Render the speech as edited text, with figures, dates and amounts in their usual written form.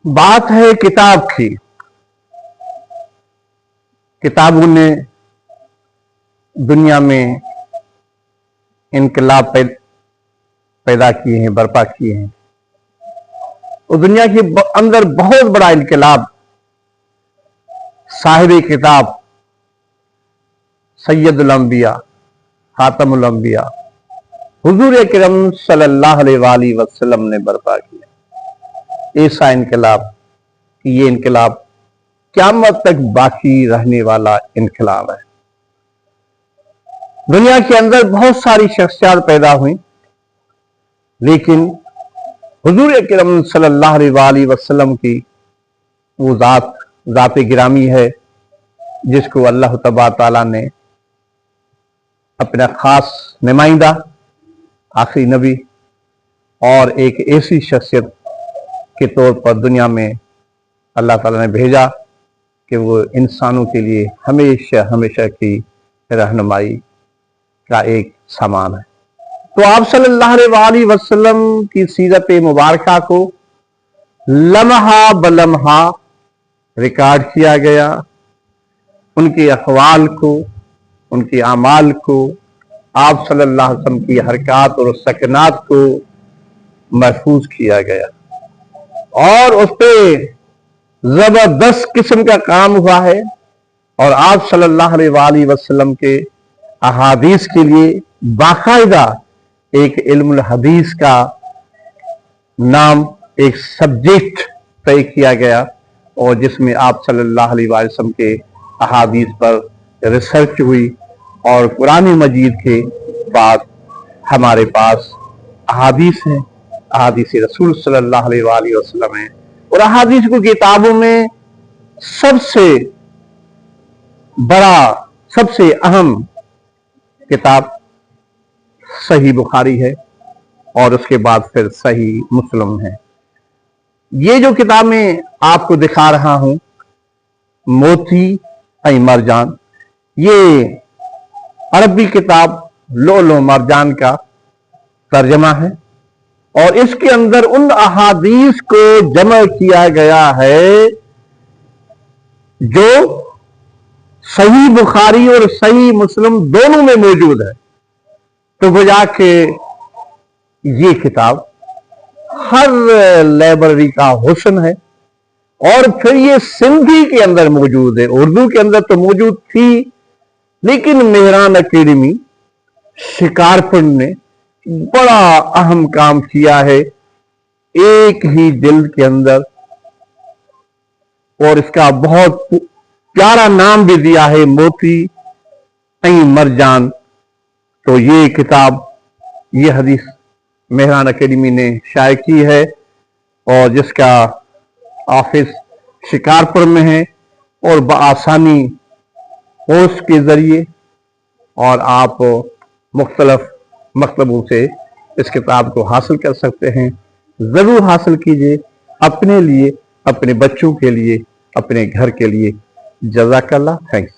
बात है किताब की। किताबों ने दुनिया में इनकलाब पैदा किए हैं, बर्पा किए हैं। और दुनिया के अंदर बहुत बड़ा इनकलाब साहिब किताब सैयदुल अंबिया खातमुल अंबिया हुजूर अकरम सल्लल्लाहु अलैहि वसल्लम ने बर्पा किया। ऐसा इनकलाब कि ये इनकलाब क़यामत तक बाकी रहने वाला इनकलाब है। दुनिया के अंदर बहुत सारी शख्सियत पैदा हुई, लेकिन हुजूर अकरम सल्लल्लाहु अलैहि वसल्लम की वो ज़ात गिरामी है जिसको अल्लाह तबारक तआला ने अपना खास नुमाइंदा आखिरी नबी और एक ऐसी शख्सियत के तौर पर दुनिया में अल्लाह ताला ने भेजा कि वो इंसानों के लिए हमेशा हमेशा की रहनुमाई का एक सामान है। तो आप सल्लल्लाहु अलैहि वसल्लम की सीरत मुबारका को लम्हा बलम्हा रिकॉर्ड किया गया, उनके अक़वाल को, उनके आमाल को, आप सल्लल्लाहु अलैहि वसल्लम की हरकत और सकनात को महफूज किया गया और उस पर जबरदस्त किस्म का काम हुआ है। और आप सल्लल्लाहु अलैहि वसल्लम के अहादीस के लिए बाकायदा एक इल्मुल हदीस का नाम, एक सब्जेक्ट तय किया गया और जिसमें आप सल्लल्लाहु अलैहि वसल्लम के अहादीस पर रिसर्च हुई। और कुरान मजीद के बाद हमारे पास अहादीस है, अहादीस रसूल सल्लल्लाहु अलैहि वसल्लम है। और अहादीस को किताबों में सबसे बड़ा, सबसे अहम किताब सही बुखारी है और उसके बाद फिर सही मुस्लिम है। ये जो किताब मैं आपको दिखा रहा हूं, मोती ऐ मरजान, ये अरबी किताब लुअलुअ मरजान का तर्जमा है और इसके अंदर उन अहादीस को जमा किया गया है जो सही बुखारी और सही मुस्लिम दोनों में मौजूद है। तो गोया के ये किताब हर लाइब्रेरी का हुस्न है। और फिर ये सिंधी के अंदर मौजूद है, उर्दू के अंदर तो मौजूद थी, लेकिन मेहरान अकेडमी शिकारपुर ने बड़ा अहम काम किया है एक ही जिल्द के अंदर, और इसका बहुत प्यारा नाम भी दिया है, मोती ऐ मरजान। तो ये किताब, ये हदीस मेहरान अकेडमी ने शाये की है और जिसका ऑफिस शिकारपुर में है और बआसानी पोस्ट के जरिए और आप मुख्तलिफ मकतबों से इस किताब को हासिल कर सकते हैं। जरूर हासिल कीजिए, अपने लिए, अपने बच्चों के लिए, अपने घर के लिए। जज़ाकल्लाह, थैंक्स।